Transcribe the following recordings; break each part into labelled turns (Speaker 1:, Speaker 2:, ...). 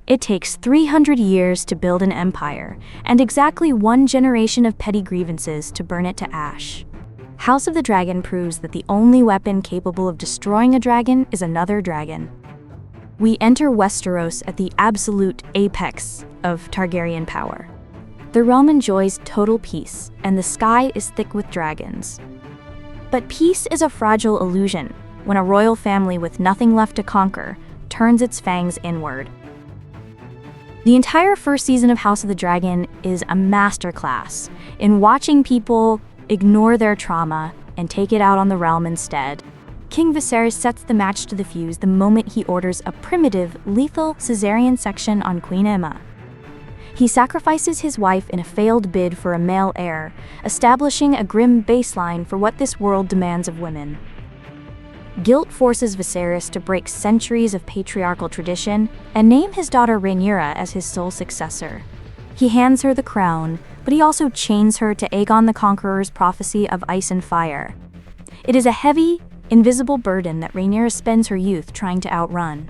Speaker 1: It takes 300 years to build an empire, and exactly one generation of petty grievances to burn it to ash. House of the Dragon proves that the only weapon capable of destroying a dragon is another dragon. We enter Westeros at the absolute apex of Targaryen power. The realm enjoys total peace, and the sky is thick with dragons. But peace is a fragile illusion when a royal family with nothing left to conquer turns its fangs inward. The entire first season of House of the Dragon is a masterclass in watching people ignore their trauma and take it out on the realm instead. King Viserys sets the match to the fuse the moment he orders a primitive, lethal cesarean section on Queen Aemma. He sacrifices his wife in a failed bid for a male heir, establishing a grim baseline for what this world demands of women. Guilt forces Viserys to break centuries of patriarchal tradition and name his daughter Rhaenyra as his sole successor. He hands her the crown, but he also chains her to Aegon the Conqueror's prophecy of ice and fire. It is a heavy, invisible burden that Rhaenyra spends her youth trying to outrun.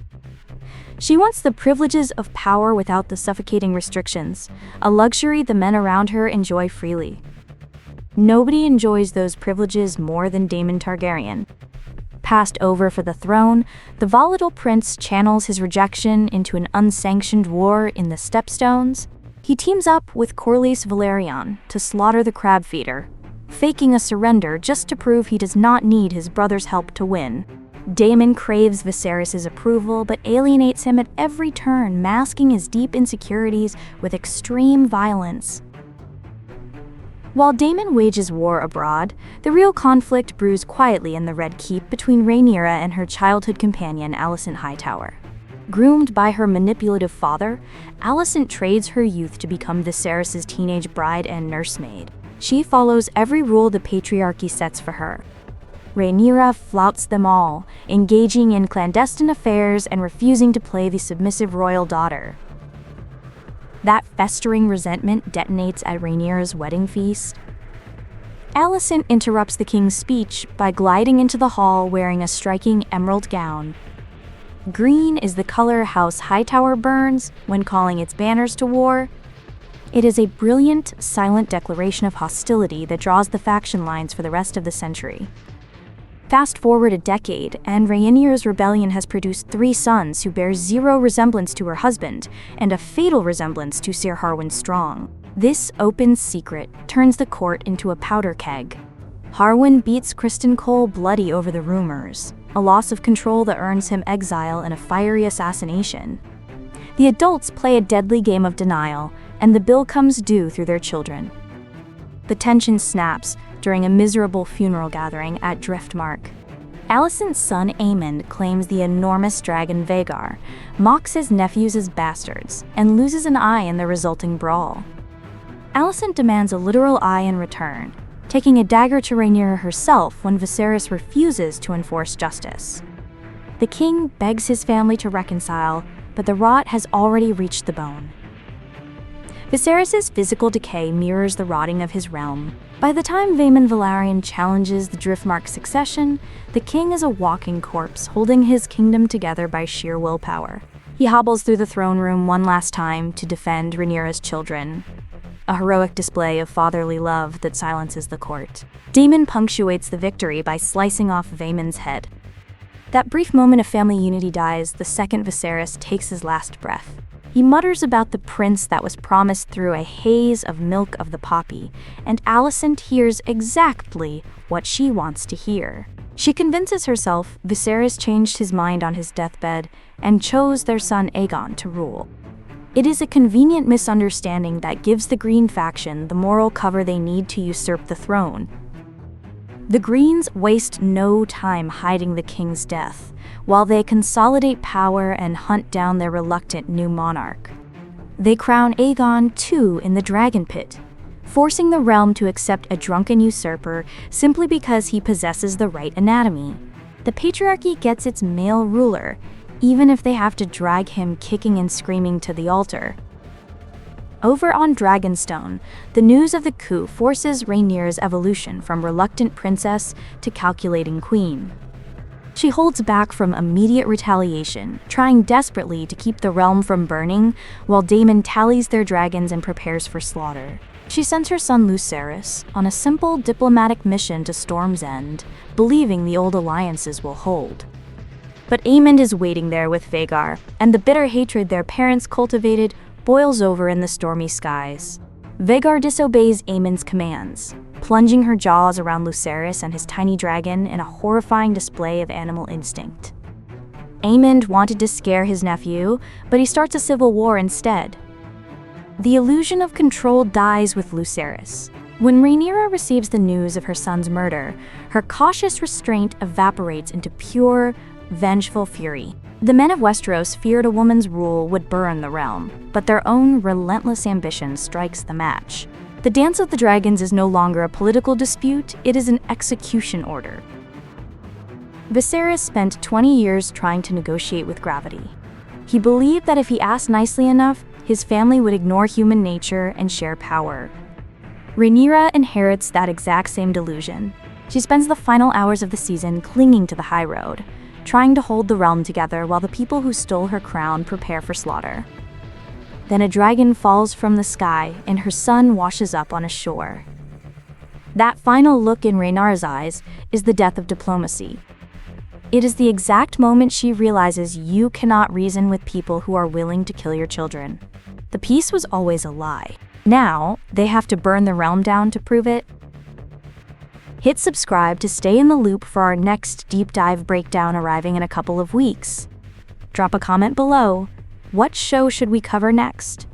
Speaker 1: She wants the privileges of power without the suffocating restrictions, a luxury the men around her enjoy freely. Nobody enjoys those privileges more than Aemond Targaryen. Passed over for the throne, the volatile prince channels his rejection into an unsanctioned war in the Stepstones. He teams up with Corlys Velaryon to slaughter the crab feeder, faking a surrender just to prove he does not need his brother's help to win. Daemon craves Viserys' approval but alienates him at every turn, masking his deep insecurities with extreme violence. While Daemon wages war abroad, the real conflict brews quietly in the Red Keep between Rhaenyra and her childhood companion Alicent Hightower. Groomed by her manipulative father, Alicent trades her youth to become Viserys' teenage bride and nursemaid. She follows every rule the patriarchy sets for her. Rhaenyra flouts them all, engaging in clandestine affairs and refusing to play the submissive royal daughter. That festering resentment detonates at Rhaenyra's wedding feast. Alicent interrupts the king's speech by gliding into the hall wearing a striking emerald gown. Green is the color House Hightower burns when calling its banners to war. It is a brilliant, silent declaration of hostility that draws the faction lines for the rest of the century. Fast forward a decade, and Rhaenyra's rebellion has produced 3 sons who bear zero resemblance to her husband, and a fatal resemblance to Sir Harwin Strong. This open secret turns the court into a powder keg. Harwin beats Criston Cole bloody over the rumors, a loss of control that earns him exile and a fiery assassination. The adults play a deadly game of denial, and the bill comes due through their children. The tension snaps during a miserable funeral gathering at Driftmark. Alicent's son Aemond claims the enormous dragon Vhagar, mocks his nephews as bastards, and loses an eye in the resulting brawl. Alicent demands a literal eye in return, taking a dagger to Rhaenyra herself when Viserys refuses to enforce justice. The king begs his family to reconcile, but the rot has already reached the bone. Viserys' physical decay mirrors the rotting of his realm. By the time Aemond Velaryon challenges the Driftmark succession, the king is a walking corpse, holding his kingdom together by sheer willpower. He hobbles through the throne room one last time to defend Rhaenyra's children, a heroic display of fatherly love that silences the court. Daemon punctuates the victory by slicing off Aemond's head. That brief moment of family unity dies the second Viserys takes his last breath. He mutters about the prince that was promised through a haze of milk of the poppy, and Alicent hears exactly what she wants to hear. She convinces herself Viserys changed his mind on his deathbed and chose their son Aegon to rule. It is a convenient misunderstanding that gives the Green faction the moral cover they need to usurp the throne. The Greens waste no time hiding the king's death, while they consolidate power and hunt down their reluctant new monarch. They crown Aegon II in the Dragon Pit, forcing the realm to accept a drunken usurper simply because he possesses the right anatomy. The patriarchy gets its male ruler, even if they have to drag him kicking and screaming to the altar. Over on Dragonstone, the news of the coup forces Rhaenyra's evolution from reluctant princess to calculating queen. She holds back from immediate retaliation, trying desperately to keep the realm from burning, while Daemon tallies their dragons and prepares for slaughter. She sends her son Lucerys on a simple diplomatic mission to Storm's End, believing the old alliances will hold. But Aemond is waiting there with Vhagar, and the bitter hatred their parents cultivated boils over in the stormy skies. Vhagar disobeys Aemond's commands, plunging her jaws around Lucerys and his tiny dragon in a horrifying display of animal instinct. Aemond wanted to scare his nephew, but he starts a civil war instead. The illusion of control dies with Lucerys. When Rhaenyra receives the news of her son's murder, her cautious restraint evaporates into pure, vengeful fury. The men of Westeros feared a woman's rule would burn the realm, but their own relentless ambition strikes the match. The Dance of the Dragons is no longer a political dispute, it is an execution order. Viserys spent 20 years trying to negotiate with gravity. He believed that if he asked nicely enough, his family would ignore human nature and share power. Rhaenyra inherits that exact same delusion. She spends the final hours of the season clinging to the high road, trying to hold the realm together while the people who stole her crown prepare for slaughter. Then a dragon falls from the sky and her son washes up on a shore. That final look in Rhaenyra's eyes is the death of diplomacy. It is the exact moment she realizes you cannot reason with people who are willing to kill your children. The peace was always a lie. Now, they have to burn the realm down to prove it. Hit subscribe to stay in the loop for our next deep dive breakdown arriving in a couple of weeks. Drop a comment below. What show should we cover next?